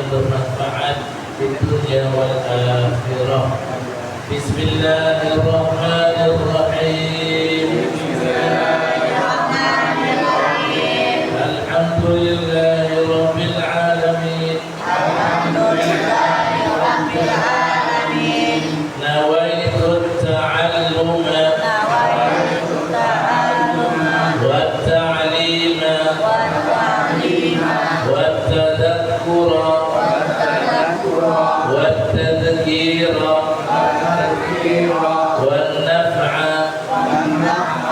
yang bermanfaat di dunia wal akhirah. Bismillahirrahmanirrahim. Alhamdulillahi rabbil alamin. Nawaitu ta'alluma والتعليم والتذكر والتذكير والنفع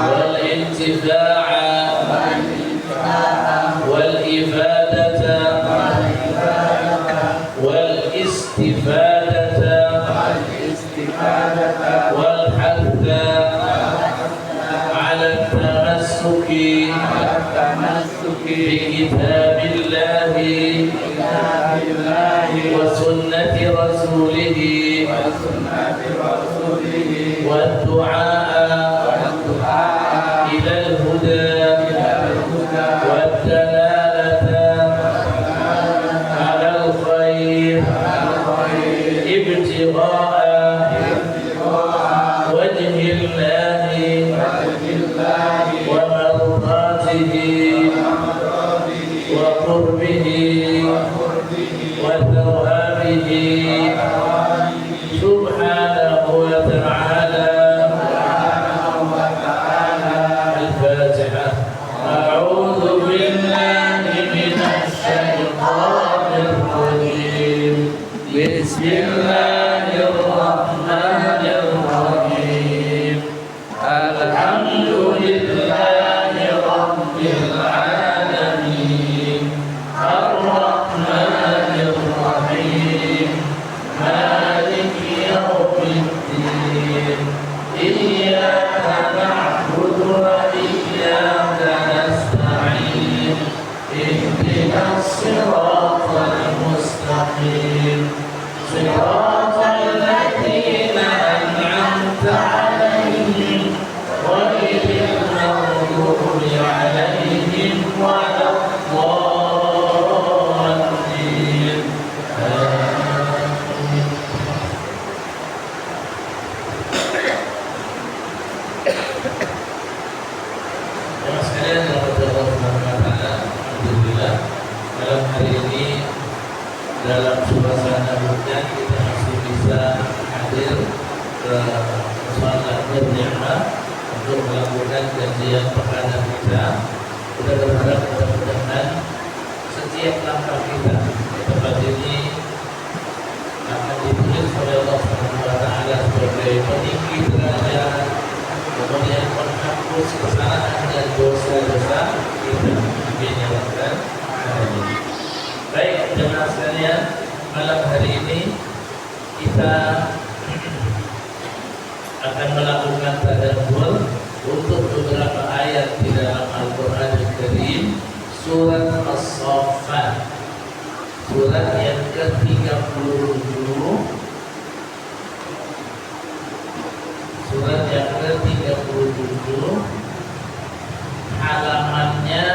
والانتفاع والإفادة والاستفادة والحث على التمسك بكتاب الله وسنة رسوله والدعاء إلى الهدى والدلالة على الخير ابتغاء وجه الله ومرضاته وقربه وثوابه سبحانه وتعالى. الفاتحة. أعوذ بالله من الشيطان الرجيم. بسم الله الرحمن الرحيم. الحمد لله رب العالمين الرحمن الرحيم مالك يوم الدين إياك نعبد وإياك نستعين اهدنا الصراط المستقيم صراط الذين أنعمت عليهم غير المغضوب عليهم ولا الضالين. Jemaah sekalian yang Allah Subhanahu wa taala, alhamdulillah malam hari ini dalam suasana hujan kita masih bisa hadir ke sholat berjamaah untuk melakukan kajian perdana kita. Kita berharap mudah-mudahan setiap langkah kita di tempat ini akan ditulis oleh Allah Subhanahu wa taala sebagai peninggi derajat, kemudian menghapus kesalahan dan dosa-dosa kita. Amin ya rabbal alamin. Baik jemaah sekalian, malam hari ini kita akan melakukan tadabbur untuk beberapa ayat di dalam Al-Quran Al-Karim, surat As-Saffat, surat yang ke-37, surat yang ke-37, halamannya,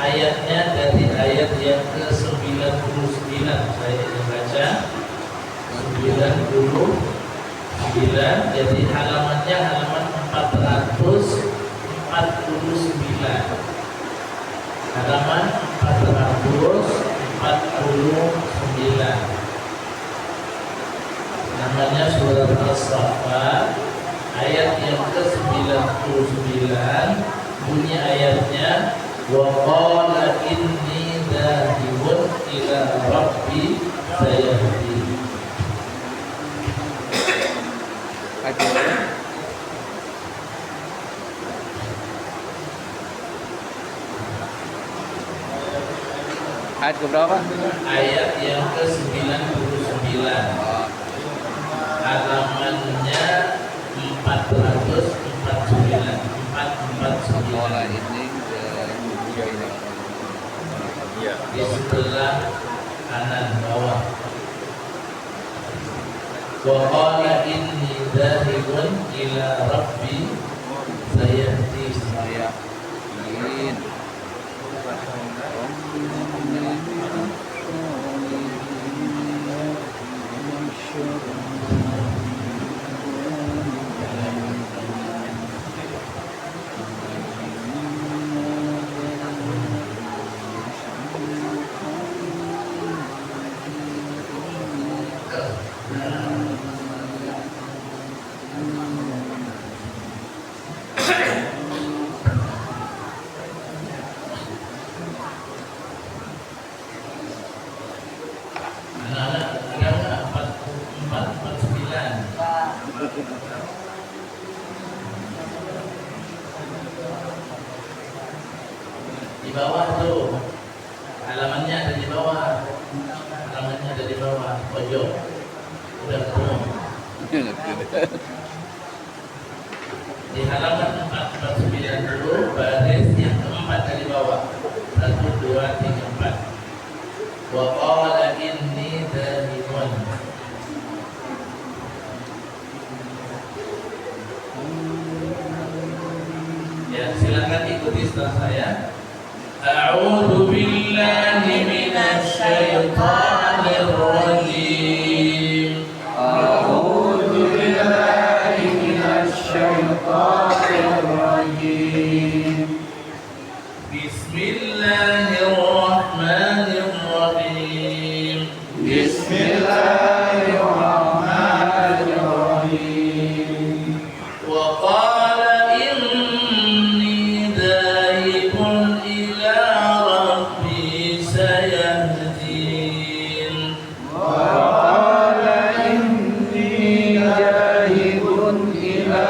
ayatnya dari ayat yang ke-99. Saya baca 99, jadi halamannya halaman 449. Halaman 449. Namanya surat As-Saffat, ayat yang ke-99. Bunyi ayatnya, wa qala inni dhahibun ila rabbi sayahdi. Ayat keberapa? Ayat yang ke-99. Halamannya 449. Ini Di sebelah kanan bawah. Wa qala inni dhahibun ila rabbi sayahdi. halamannya ada di bawah. Halamannya ada di bawah pojok. Udah ketemu. Di halaman 449 dulu, baris yang keempat dari bawah. 1, 2, 3, 4. Wa qala inni dhahibun. Ya, silakan ikuti setelah saya. A'udzu billahi minasy syaithanir rajim. A'udzu billahi minasy syaithanir rajim. Bismillahirrahmanirrahim. Bismillahirrahmanirrahim. Wa qala inni dhaibun ila rabbi sayahdin. وقال إني ذاهب إلى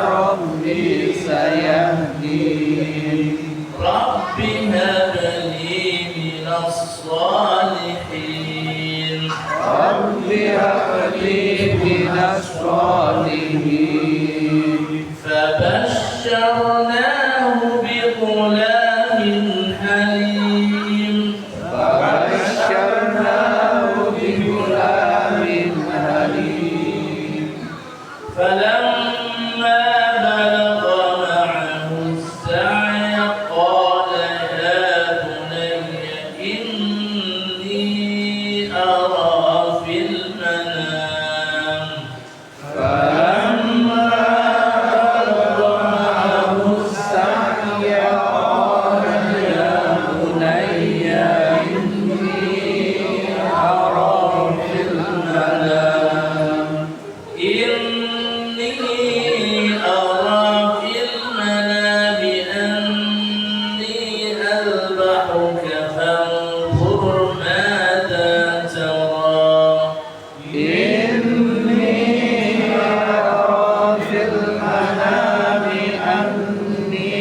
ربي سيهدين. Rabbi habli minas salihin. رب هب لي من الصالحين. فبشرناه بغلام حليم. فبشرناه بغلام حليم. فلما بلغ معه السعي قال يا بني إني أرى في المنام. فلما بلغ معه السعي قال يا بني إني أرى في المنام. إني أرى في المنام أني أذبحك فانظر ماذا ترى. إني أرى في المنام أني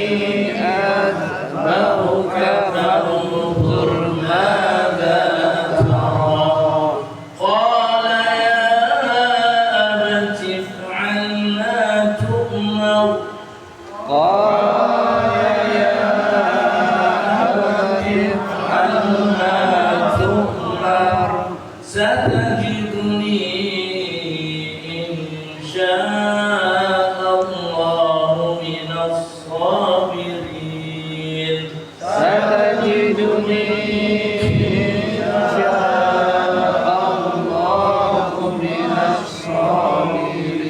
أذبحك فانظر ماذا ترى. قال يا أبت افعل ما تؤمر. قال يا أبت افعل ما تؤمر. ستجدني إن شاء الله من الصابرين. ستجدني إن شاء الله من الصابرين.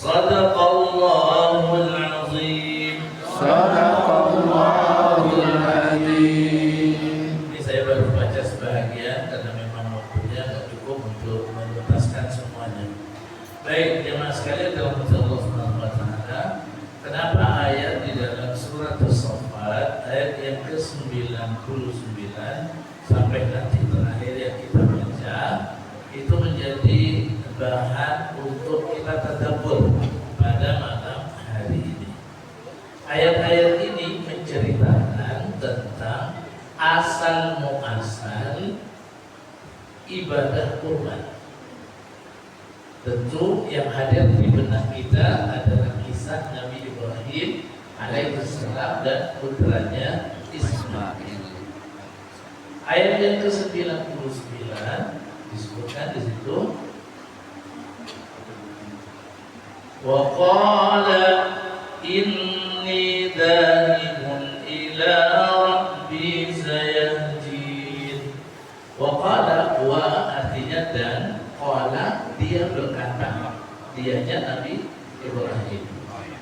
صدق الله العظيم. صدق الله العظيم. Ini saya baru baca sebahagian karena memang waktunya tidak cukup untuk menuntaskan semuanya. Baik, jemaah sekalian dalam Allah Subhanahu wa taala, kenapa ayat di dalam surat As-Saffat ayat yang ke-99 sampai nanti terakhir yang kita baca itu menjadi bahan untuk kita tadabbur pada malam hari ini. Ayat-ayat ini menceritakan tentang asal muasal ibadah kurban. Tentu yang hadir di benak kita adalah kisah Nabi Ibrahim alaihissalam dan putranya Ismail. Ayat yang ke-99 disebutkan di situ. Wa qala inni dhahibun ila rabbi sayahdin. Wa qala, wa artinya dan, qala dia berkata, dianya Nabi Ibrahim.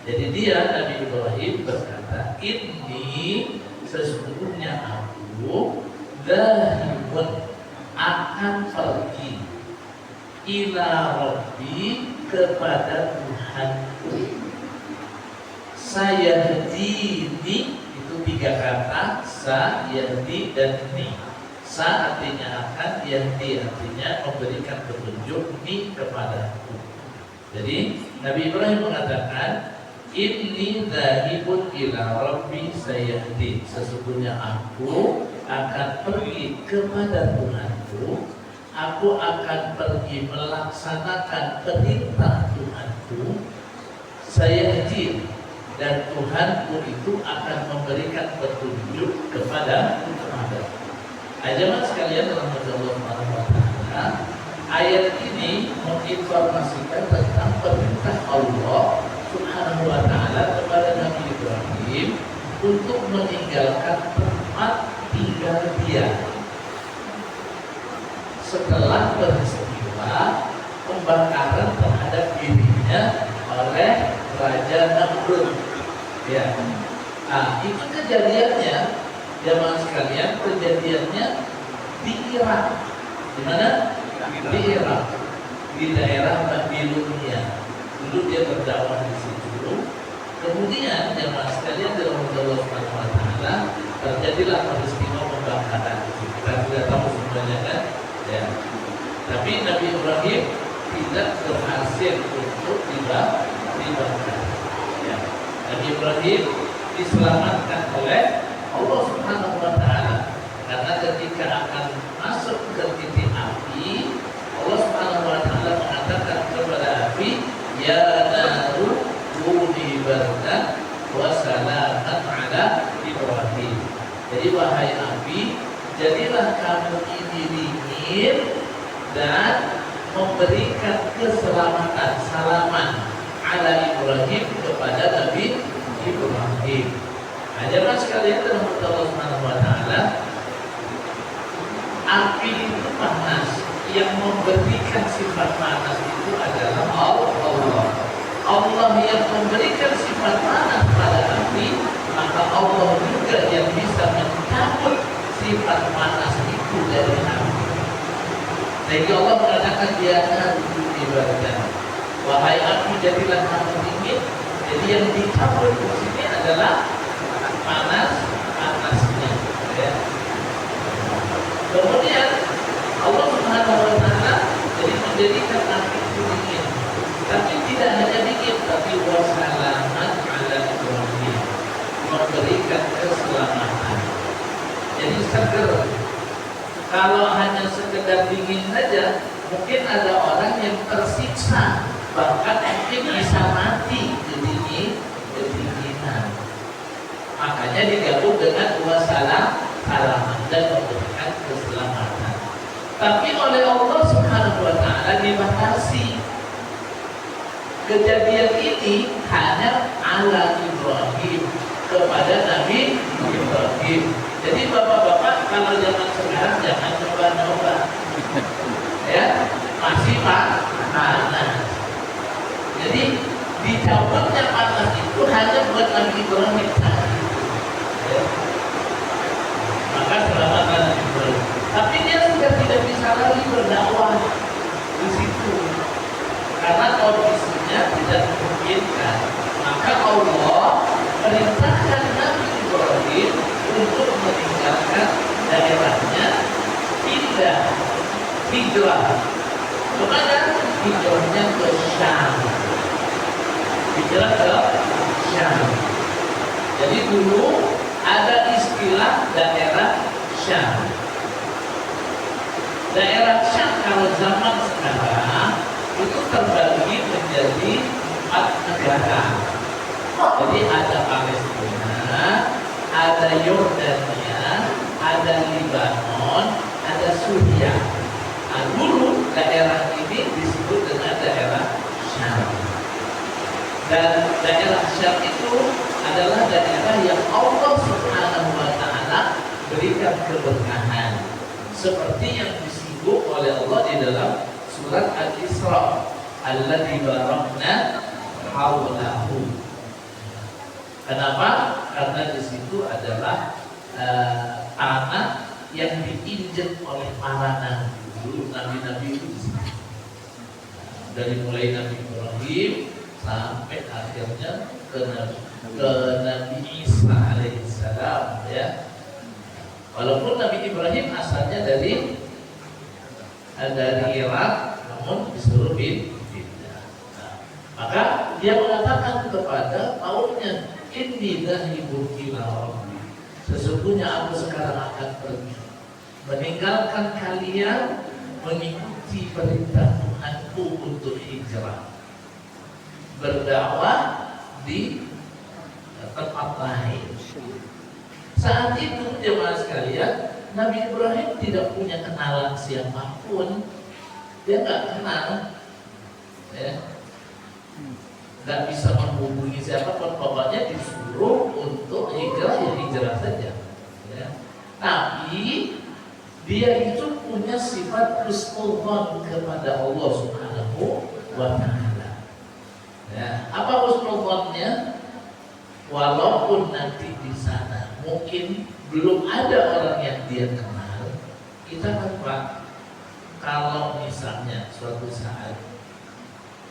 Jadi dia Nabi Ibrahim berkata, inni sesungguhnya aku dhahibun akan pergi ila rabbi kepada Tuhanku. Sayahdini itu tiga kata, sa, yahdi dan ni. Sa artinya akan, yahdi artinya memberikan petunjuk, ni kepadaku. Jadi Nabi Ibrahim mengatakan, Inni dzahibun ila rabbi sayahdin. Sesungguhnya aku akan pergi kepada Tuhanku. Aku akan pergi melaksanakan perintah Tuhanku. Sayahdin, dan Tuhanku itu akan memberikan petunjuk kepada Jemaah sekalian dalam Allah Subhanahu wa taala, ayat ini menginformasikan tentang perintah Allah Subhanahu wa taala kepada Nabi Ibrahim untuk meninggalkan tempat tinggal dia setelah peristiwa pembakaran terhadap dirinya oleh Raja Namrud. Ya, itu kejadiannya, jemaah sekalian, kejadiannya di Irak. Di mana? Di Irak, di daerah Babilonia. Dulu dia berdakwah di situ. Kemudian jemaah sekalian dalam Allah Subhanahu wa taala terjadilah peristiwa pembakaran. Kita sudah tahu semuanya kan? Ya. Tapi Nabi Ibrahim tidak berhasil untuk dibakar. Ya. Nabi Ibrahim diselamatkan oleh Allah Subhanahu wa taala karena ketika akan masuk ke titik api, Allah Subhanahu wa taala mengatakan kepada api, ya naru kuni bardan wa salaman ala Ibrahim. Jadi wahai api, jadilah kamu ini dingin dan memberikan keselamatan, salaman ala Ibrahim kepada Nabi Ibrahim. Jemaah sekalian dalam Allah Subhanahu wa taala, api itu panas, yang memberikan sifat panas itu adalah Allah. Allah yang memberikan sifat panas pada api, maka Allah juga yang bisa mencabut sifat panas itu dari api. Sehingga Allah mengatakan dia akan ibadah. Wahai api, jadilah kamu dingin. Jadi yang dicabut di sini adalah panasnya. Ya. Kemudian Allah Subhanahu wa taala jadi menjadikan api itu dingin. Tapi tidak hanya dingin, tapi wassalamat ala Ibrahim, memberikan keselamatan. Jadi seger. Kalau hanya sekedar dingin saja, mungkin ada orang yang tersiksa, bahkan mungkin bisa mati kedinginan. Makanya digabung dengan wassalamat dan memberikan keselamatan. Tapi oleh Allah Subhanahu wa taala dibatasi. Kejadian ini hanya ala Ibrahim, kepada Nabi Ibrahim. Jadi bapak-bapak kalau zaman sekarang jangan coba-coba, ya masih panas. Jadi dicabutnya panas itu hanya buat Nabi Ibrahim tadi. Ya. Maka selamatkan Nabi Ibrahim. Tapi dia sudah tidak bisa lagi berdakwah di situ karena kondisinya tidak memungkinkan. Maka Allah perintahkan Nabi Ibrahim untuk meninggalkan daerahnya, hijrah. Kemana? Hijrahnya ke Syam. Hijrah ke Syam. Jadi dulu ada istilah daerah Syam. Daerah Syam kalau zaman sekarang itu terbagi menjadi 4 negara. Jadi ada Palestina, ada Yordania, ada Libanon, ada Suriah. Nah, dulu daerah ini disebut dengan daerah Syam. Dan daerah Syam itu adalah daerah yang Allah Subhanahu wa taala berikan keberkahan. Seperti yang disebut oleh Allah di dalam surat Al-Isra, alladzi barakna haulahu. Kenapa? Karena di situ adalah tanah yang diinjak oleh para nabi. Dulu nabi-nabi itu di situ. Dari mulai Nabi Ibrahim sampai akhirnya ke Nabi Isa alaihissalam, ya. Walaupun Nabi Ibrahim asalnya dari Irak, namun disuruh pindah. Nah, maka dia mengatakan kepada kaumnya, inni dhahibu ila rabbi, sesungguhnya aku sekarang akan pergi meninggalkan kalian mengikuti perintah Tuhanku untuk hijrah, berdakwah di tempat lain. Saat itu jemaah sekalian, Nabi Ibrahim tidak punya kenalan siapapun, dia nggak kenal, ya, nggak bisa menghubungi siapapun, pokoknya disuruh untuk hijrah ya hijrah saja. Ya. Tapi dia itu punya sifat husnul kepada Allah Subhanahu wa Ta'ala. Ya. Apa husnul dzannya? Walaupun nanti di sana mungkin belum ada orang yang dia kenal, kita kan Pak, kalau misalnya suatu saat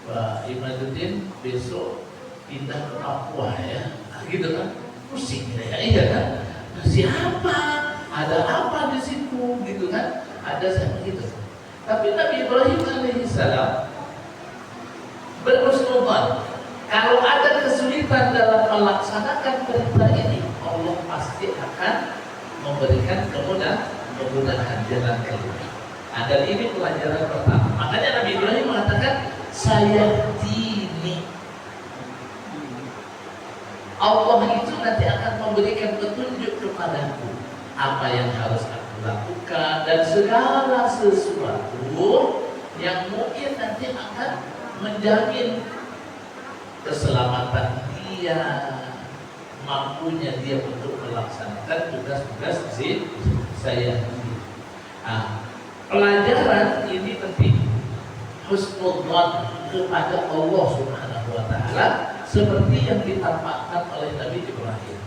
Pak Imaduddin besok pindah ke Papua ya, gitu kan, pusing ya, iya kan? Siapa? Ada apa di situ? Gitu kan? Ada siapa gitu. Tapi Nabi Ibrahim alaihissalam berhusnudzan. Kalau ada kesulitan dalam melaksanakan perintah ini, Allah pasti akan memberikan kemudahan jalan keluar. Dan ini pelajaran pertama. Makanya Nabi Ibrahim mengatakan, saya dini. Allah itu nanti akan memberikan petunjuk kepadaku apa yang harus aku lakukan dan segala sesuatu yang mungkin nanti akan menjamin keselamatan dia, mampunya dia untuk melaksanakan tugas-tugas saya. Pelajaran ini penting, husnudzan kepada Allah Subhanahu wa Ta'ala seperti yang ditampakkan oleh Nabi Ibrahim.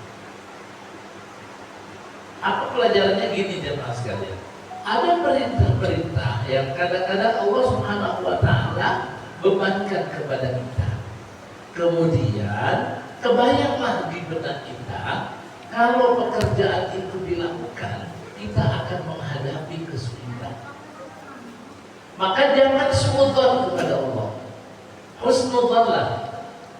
Apa pelajarannya? Gini jemaah sekalian, ada perintah-perintah yang kadang-kadang Allah Subhanahu wa Ta'ala bebankan kepada kita. Kemudian kebayanglah di benak kita, kalau pekerjaan itu dilakukan, kita akan menghadapi kesulitan. Maka jangan suudzon kepada Allah, husnudzonlah.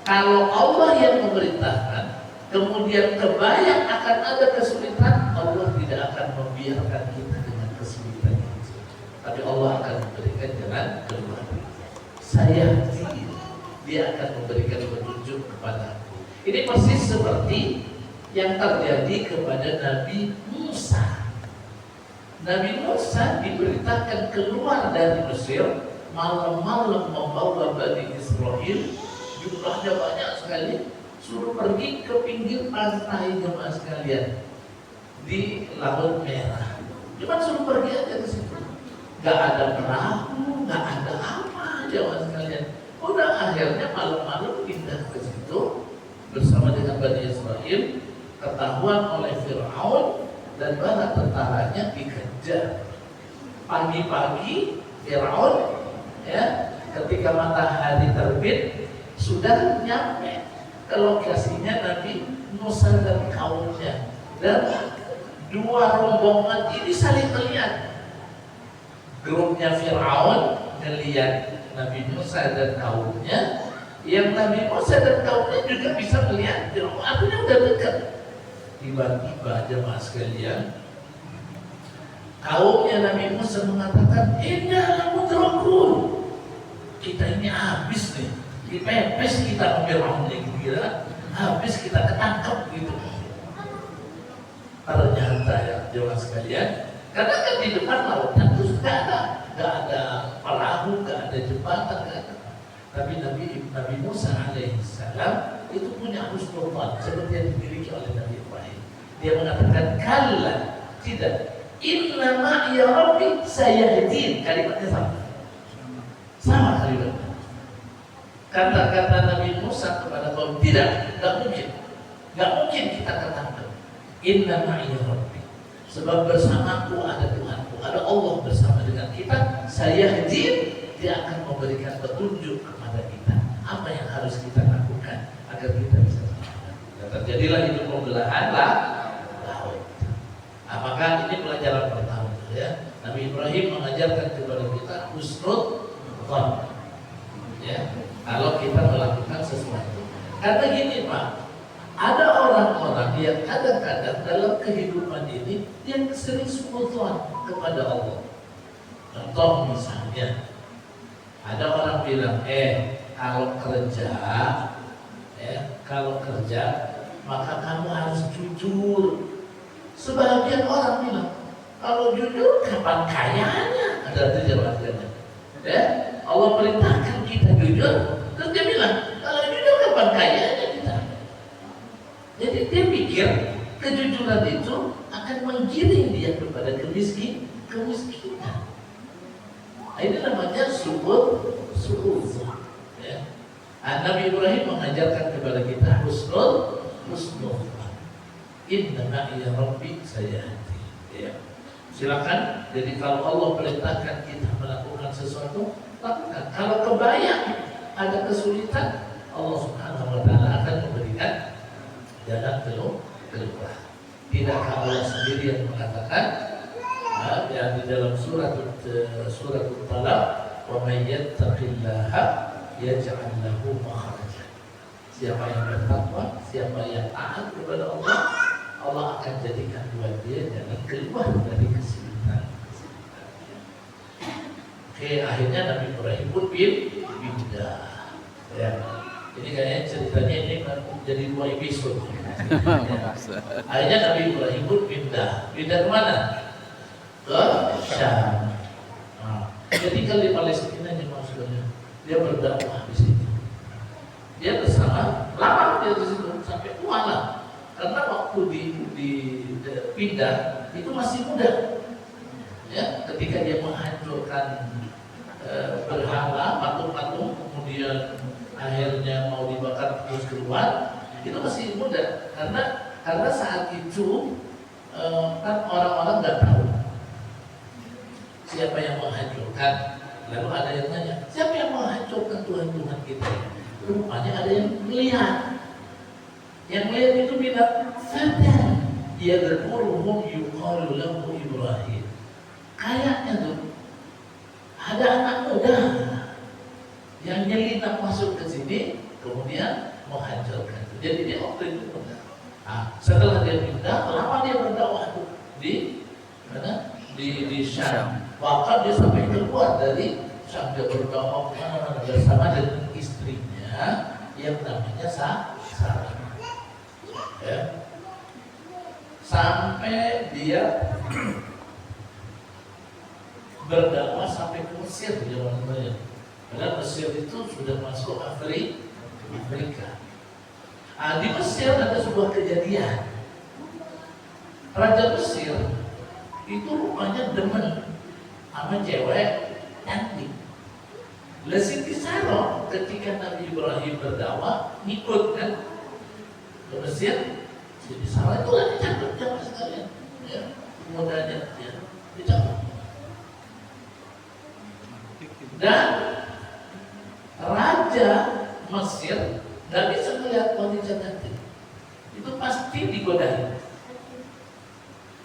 Kalau Allah yang memerintahkan, kemudian kebayang akan ada kesulitan, Allah tidak akan membiarkan kita dengan kesulitan itu, tapi Allah akan memberikan jalan keluar. Saya dia akan memberikan petunjuk kepadaku. Ini persis seperti yang terjadi kepada Nabi Musa. Nabi Musa diberitakan keluar dari Mesir, malam-malam membawa Bani Israel, jumlahnya banyak sekali, suruh pergi ke pinggir pantai jemaah sekalian di Laut Merah. Cuma suruh pergi aja ke situ. Gak ada perahu, gak ada apa jemaah sekalian. Udah akhirnya malam-malam pindah ke situ bersama dengan Bani Israel, ketahuan oleh Fir'aun dan bala tentaranya dikejar. Pagi-pagi Fir'aun ya, ketika matahari terbit sudah nyampe ke lokasinya Nabi Musa dan kaumnya, dan dua rombongan ini saling melihat. Grupnya Fir'aun melihat Nabi Musa dan kaumnya, yang Nabi Musa dan kaumnya juga bisa melihat Fir'aun, artinya udah dekat. Tiba-tiba jemaah sekalian, kaumnya Nabi Musa mengatakan, inna lamudrakun, kita ini habis nih, dipepes kita ke Fir'aun nih, kira habis kita ketangkep gitu. Ternyata ya jemaah sekalian, karena kan di depan lautnya terus gak ada perahu, gak ada jembatan, gak ada. Tapi Nabi Musa alaihissalam itu punya husnudzan seperti yang dimiliki oleh Nabi Ibrahim. Dia mengatakan, kalla, tidak, inna ma'iya rabbi sayahdin. Kalimatnya sama kalimatnya. Kata-kata Nabi Musa kepada kaum, tidak, gak mungkin kita ketangkep. Inna ma'iya rabbi, sebab bersamaku ada Tuhanku, ada Allah bersama dengan kita. Sayahdin, dia akan memberikan petunjuk kepada kita apa yang harus kita lakukan agar kita bisa selamat. Dan terjadilah itu pembelahan laut. Maka ini pelajaran pertama ya. Nabi Ibrahim mengajarkan kepada kita husnudzan ya, kalau kita melakukan sesuatu. Karena gini Pak, ada orang-orang yang kadang-kadang dalam kehidupan ini yang sering suudzon kepada Allah. Contoh misalnya, ada orang bilang, kalau kerja maka kamu harus jujur. Sebagian orang bilang, kalau jujur kapan kayanya? Ada itu jawabannya. Ya, Allah perintahkan kita jujur, terus dia bilang, kalau jujur kapan kayanya kita? Jadi dia pikir kejujuran itu akan menggiring dia kepada kemiskinan. Ini namanya suudzon. Ya. Nabi Ibrahim mengajarkan kepada kita husnul. Inna ma'iya rabbi sayahdi. Ya. Silakan. Jadi kalau Allah perintahkan kita melakukan sesuatu, lakukan. Kalau kebayang ada kesulitan, Allah Subhanahu wa taala akan memberikan jalan keluar. Tidakkah Allah sendiri yang mengatakan yang di dalam surat Talaq, wa may yattaqillaha yaj'al lahu makhraja. Siapa yang bertakwa, siapa yang taat kepada Allah, Allah akan jadikan buat dia jalan keluar dari kesulitan. Oke, akhirnya Nabi Ibrahim pun pindah. Ya. Ini kayaknya ceritanya ini jadi 2 episode. Ya. Akhirnya Nabi Ibrahim pun pindah. Pindah kemana? Ke Syam. Ketika di Palestina maksudnya dia berdakwah di situ. Dia bersama lama dia di situ sampai tua lah. Karena waktu pindah itu masih muda. Ya, ketika dia menghancurkan berhala, patung-patung, kemudian akhirnya mau dibakar terus keluar, itu masih muda. Karena saat itu kan orang-orang nggak tahu siapa yang menghancurkan. Lalu ada yang nanya, siapa yang menghancurkan Tuhan-Tuhan kita? Rupanya ada yang melihat. Yang melihat itu bilang, Fatan yad'uruhum yuqalu lahu Ibrahim. Kayaknya tuh ada anak muda yang nyelinap masuk ke sini, kemudian menghancurkan. Jadi dia waktu itu muda. Setelah dia pindah, lama dia berdakwah di mana? Di Syam. Bahkan dia sampai keluar dari Syam, dia berdakwah bersama dengan istrinya yang namanya Sarah. Ya. Sampai dia berdakwah sampai ke Mesir di zaman-zamannya. Karena Mesir itu sudah masuk Afrika. Di Mesir ada sebuah kejadian. Raja Mesir itu rupanya demen sama cewek cantik. Siti Sarah ketika Nabi Ibrahim berdakwah ngikut kan ke Mesir. Siti Sarah itu lagi cantik zaman sekalian. Ya, mudanya dia dicampur. Dan Raja Mesir nggak bisa melihat wanita cantik, itu pasti digodain.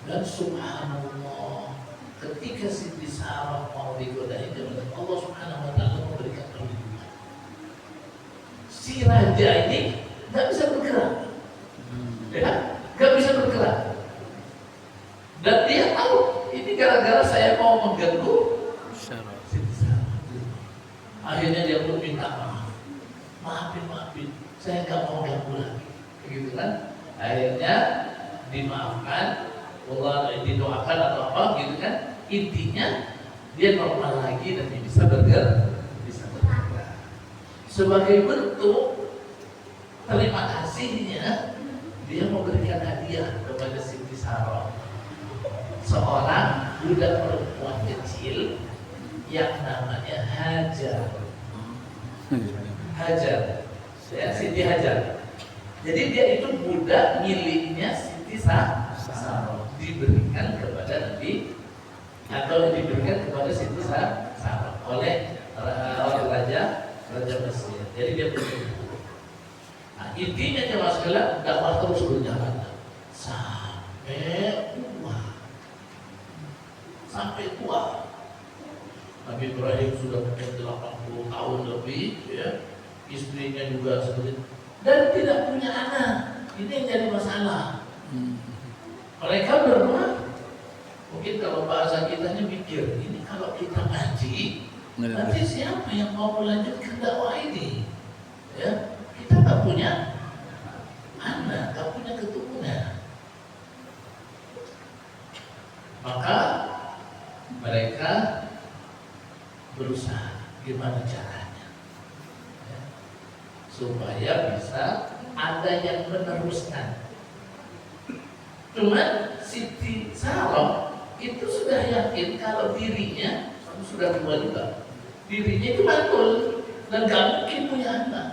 Dan subhanallah, ketika Siti Sarah mau digodain, Allah Subhanahu wa taala memberikan perlindungan. Si raja ini nggak bisa bergerak, ya, nggak bisa bergerak. Dan dia tahu ini gara-gara saya mau mengganggu Siti Sarah. Akhirnya dia pun minta maafin, saya nggak mau ganggu lagi, begitu kan? Akhirnya dimaafkan, Allah didoakan atau apa, gitu kan? Intinya dia normal lagi dan dia bisa bergerak. Sebagai bentuk terima kasihnya, dia memberikan hadiah kepada Siti Sarah, seorang budak perempuan kecil yang namanya Hajar, ya, Siti Hajar. Jadi dia itu budak miliknya Siti Sarah, diberikan kepada Nabi atau diberikan kepada Siti Sarah oleh Raja Mesir. Jadi dia berikan. Intinya jemaah sekalian, dakwah terus berjalan sampai tua. Nabi Ibrahim sudah mungkin 80 tahun lebih, ya. istrinya juga seperti itu, dan tidak punya anak. Ini yang jadi masalah. Mereka berdoa, mungkin kalau bahasa kitanya mikir, ini kalau kita ngaji, nanti siapa yang mau melanjutkan dakwah ini? Ya, kita nggak punya anak, nggak punya keturunan. Maka mereka berusaha gimana caranya, ya, supaya bisa ada yang meneruskan. Cuman Siti Saroh itu sudah yakin kalau dirinya sudah tua juga, dirinya itu mantul dan gak mungkin punya anak.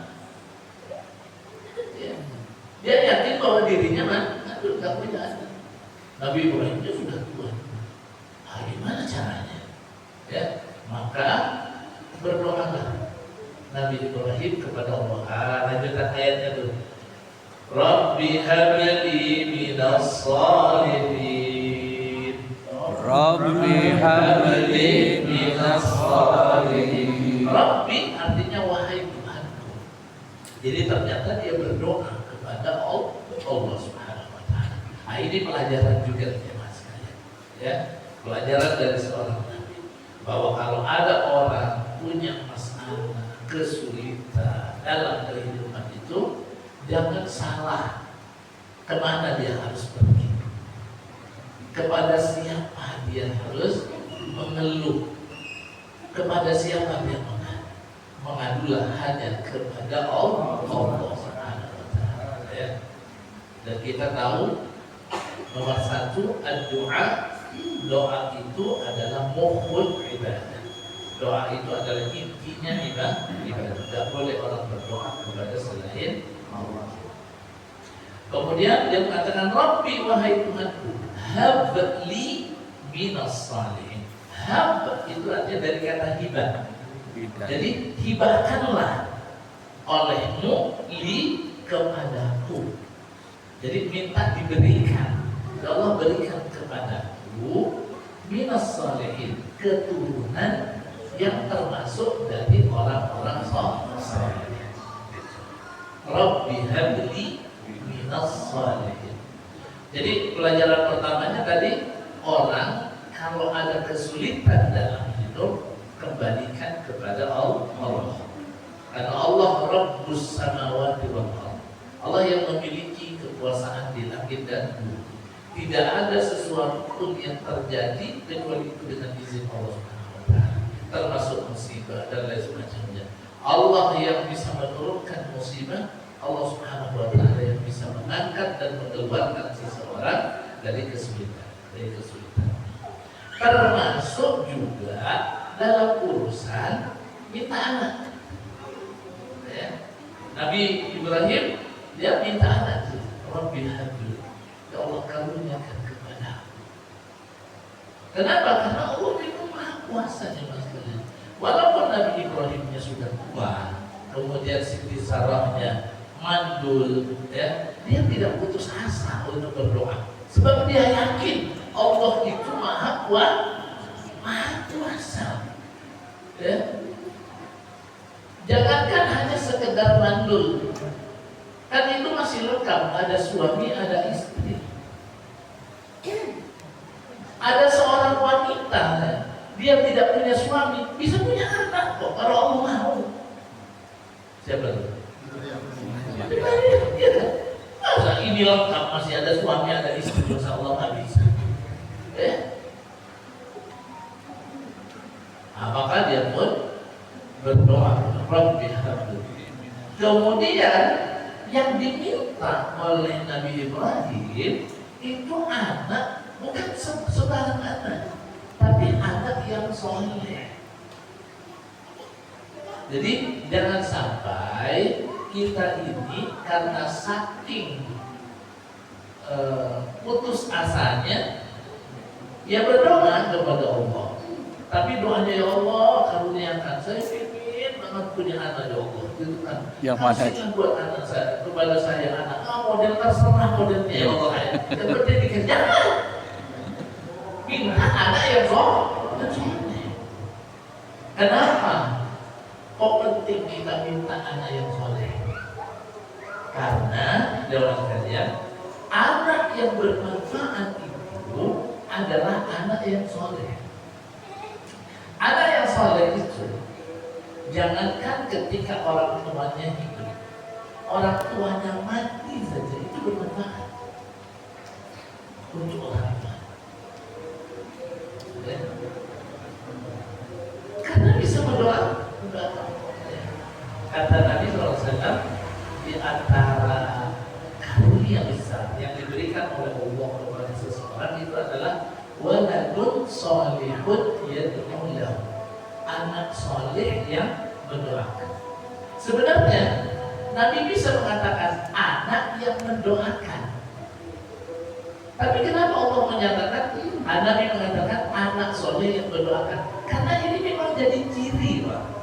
Ya. Dia yakin bahwa dirinya mantul, gak punya anak. Nabi Ibrahim itu sudah tua. Nah, gimana caranya? Ya, maka berdoalah Nabi Ibrahim kepada Allah. Lanjutan ayatnya tuh. Rabbi habli minas salihin. Rabbi habli minas salihin. Rabbi artinya wahai Tuhanku. Jadi ternyata dia berdoa kepada Allah Subhanahu wa taala. Nah, ini pelajaran juga teman sekalian. Ya, pelajaran dari seorang nabi bahwa kalau ada orang punya masalah, kesulitan dalam kehidupan itu, jangan salah kemana dia harus pergi, kepada siapa dia harus mengeluh, kepada siapa dia mengadu. Mengadulah hanya kepada Allah Subhanahu wa taala, ya. Dan kita tahu nomor satu, doa. Doa itu adalah mukhul ibadah. Doa itu adalah intinya ibadah. Tidak boleh orang berdoa kepada selain Allah. Kemudian dia mengatakan Rabbi wahai Tuhanku, habli minas salihin. Hab itu artinya dari kata hibah. Jadi hibahkanlah olehmu li kepadaku. Jadi minta diberikan. Ya Allah berikan kepadaku minas salihin, keturunan yang termasuk dari orang-orang saleh. Rabbi habli minas salihin. Jadi pelajaran pertamanya tadi, orang kalau ada kesulitan dalam hidup, kembalikan kepada Allah. Karena Allah Rabbus samawati wal ardh. Allah yang memiliki kekuasaan di langit dan bumi. Tidak ada sesuatu pun yang terjadi kecuali itu dengan izin Allah Subhanahu wa taala. Termasuk musibah dan lain semacamnya. Allah yang bisa menurunkan musibah, Allah Subhanahu wa taala yang bisa mengangkat dan mengeluarkan seseorang dari kesulitan, Termasuk juga dalam urusan minta anak. Ya. Nabi Ibrahim dia minta anak. Rabbi habli, ya Allah karuniakan kepada aku. Kenapa? Karena Allah itu maha kuasa ya mas kalian. Walaupun Nabi Ibrahimnya sudah tua, kemudian Siti Sarahnya mandul, ya, dia tidak putus asa untuk berdoa. Sebab dia yakin Allah itu maha kuasa. Ya. Jangankan hanya sekedar mandul, kan itu masih lengkap, ada suami, ada istri. Ada seorang wanita, dia tidak punya suami, bisa punya anak kok kalau Allah mau. Siapa itu? Iya kan? Masa ini lengkap masih ada suami, ada istri, masa Allah nggak bisa? Nah, maka dia pun berdoa, Rabbi habli. Kemudian yang diminta oleh Nabi Ibrahim itu anak, bukan sebarang anak, tapi anak yang soleh. Jadi jangan sampai kita ini karena saking putus asanya, ya berdoa kepada Allah. Tapi doanya, ya Allah karuniakan saya, ingin banget punya anak ya Allah, gitu kan. Yang mana? Kasihkan buat anak saya, kepada saya anak. Model terserah modelnya ya Allah. Seperti dikerjakan. Minta anak yang soleh. Kenapa? kok penting kita minta anak yang soleh? Karena jawab sekalian, anak yang bermanfaat itu adalah anak yang soleh. Anak yang soleh itu jangankan ketika orang tuanya hidup, orang tuanya mati saja itu bermanfaat untuk orang tua. Ya. Karena bisa berdoa. Kata Nabi SAW, di antara karunia besar yang diberikan oleh Allah kepada seseorang itu adalah waladun sholihun yad'u lahu, anak soleh yang mendoakan. Sebenarnya Nabi bisa mengatakan anak yang mendoakan, tapi kenapa Allah menyatakan Nabi mengatakan anak soleh yang mendoakan? Karena ini memang jadi ciri, Pak.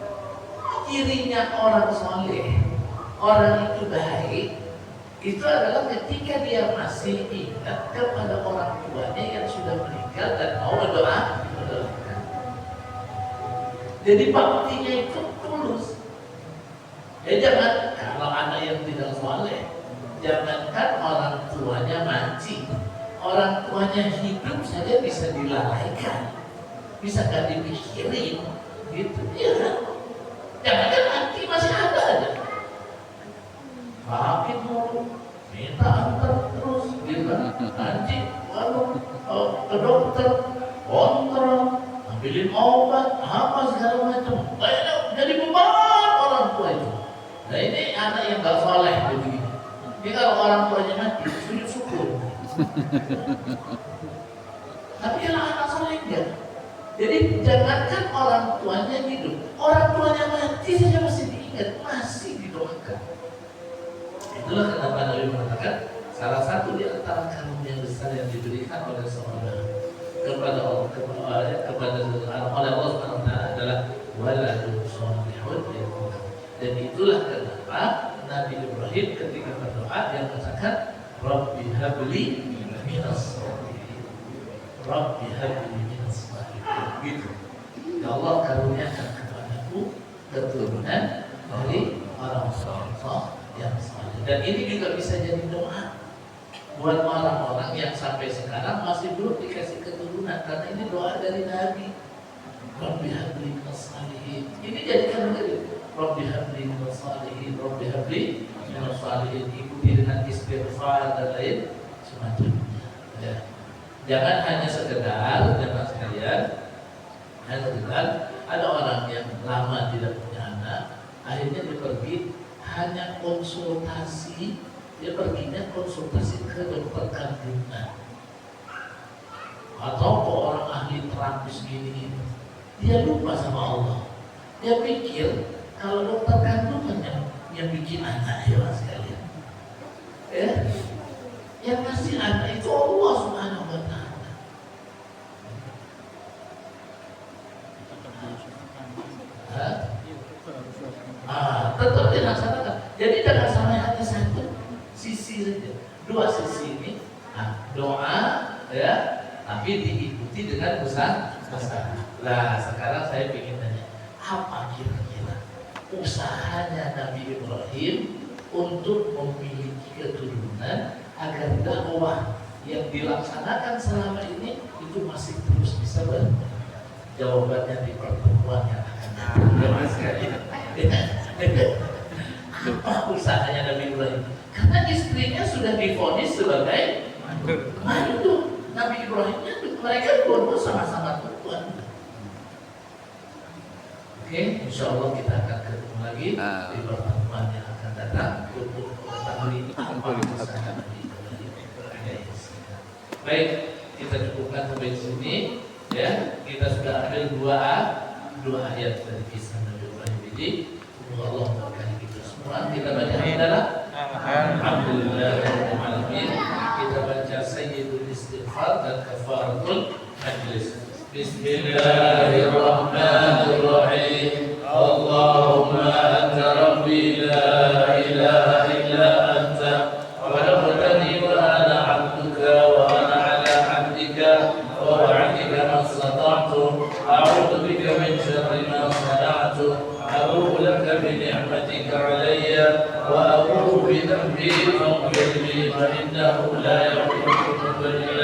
Cirinya orang soleh, orang itu baik, itu adalah ketika dia masih ingat kepada orang tuanya yang sudah meninggal dan mau berdoa. Jadi baktinya itu tulus. Ya jangan, kalau anak yang tidak soleh, jangankan orang tuanya mati, orang tuanya hidup saja bisa dilalaikan, bisa gak dipikirin, gitu, ya kan? Jangan-jangan nanti masih ada aja. Sakit mulu, minta antar terus, gitu. Nanti ke dokter, kontrol, ambilin obat, apa segala macam. Jadi beban orang tua itu. Nah ini anak yang gak soleh begini. Ini kalau orang tuanya mati, sujud syukur. Tapi kalau anak soleh enggak. Jadi jangankan orang tuanya hidup, orang tuanya mati saja masih diingat, masih didoakan. Itulah kenapa Nabi mengatakan salah satu di antara karunia besar yang diberikan oleh seorang kepada Allah oleh Allah SWT adalah waladun sholihun yad'u lahu. Dan itulah kenapa Nabi Ibrahim ketika berdoa dia mengatakan Rabbi habli minas sholihin, Rabbi habli minas sholihin, gitu. Ya Allah karuniakan kepadaku keturunan dari orang soleh yang soleh. Dan ini juga bisa jadi doa buat orang-orang yang sampai sekarang masih belum dikasih keturunan, karena ini doa dari Nabi. Rabbi habli minas sholihin. Ini jadikan dari Rabbi habli minas sholihin, Rabbi habli minas sholihin, ikuti dengan istighfar dan lain semacamnya. Ya. Jangan hanya sekedar jemaah sekalian, hanya sekedar ada orang yang lama tidak punya anak, akhirnya dia pergi hanya konsultasi, dia perginya konsultasi ke dokter kandungan atau ke orang ahli terapis gini. Dia lupa sama Allah. Dia pikir kalau dokter kandungan yang bikin anak, ya mas sekalian, ya, yang ngasih anak itu Allah Subhanahu wa Ta'ala. Tetap dilaksanakan. Jadi jangan sampai hanya satu sisi saja, dua sisi ini. Doa, ya, tapi diikuti dengan usaha. Nah, sekarang saya ingin tanya, apa kira-kira usahanya Nabi Ibrahim untuk memiliki keturunan agar dakwah yang dilaksanakan selama ini itu masih terus bisa berjalan? Jawabannya di pertemuan yang akan datang. Apa usahanya Nabi Ibrahim? Karena istrinya sudah divonis sebagai mantu. Nabi Ibrahimnya mereka dua-dua sama-sama perempuan. Oke, insya Allah kita akan ketemu lagi di pertemuan yang akan datang untuk mengetahui apa usaha Nabi Ibrahim. Baik, kita cukupkan sampai sini. Ya, kita sudah ambil dua ayat dari kisah Nabi Ibrahim ini. Semoga Allah memberkahi kita semua. Kita baca Alhamdulillahirabbil alamin. Kita baca Sayyidul Istighfar dan Kafaratul Majlis. Bismillahirrahmanirrahim. Allahumma anta rabbi la ilaha illa anta khalaqtani wa ana 'abduka wa ana 'ala 'abdika wa wa'dika ma istata'tu a'udzu bika min syarri ma sana'tu أبوء لك بنعمتك علي وأبوء بذنبي فاغفر لي فإنه لا يغفر الذنوب إلا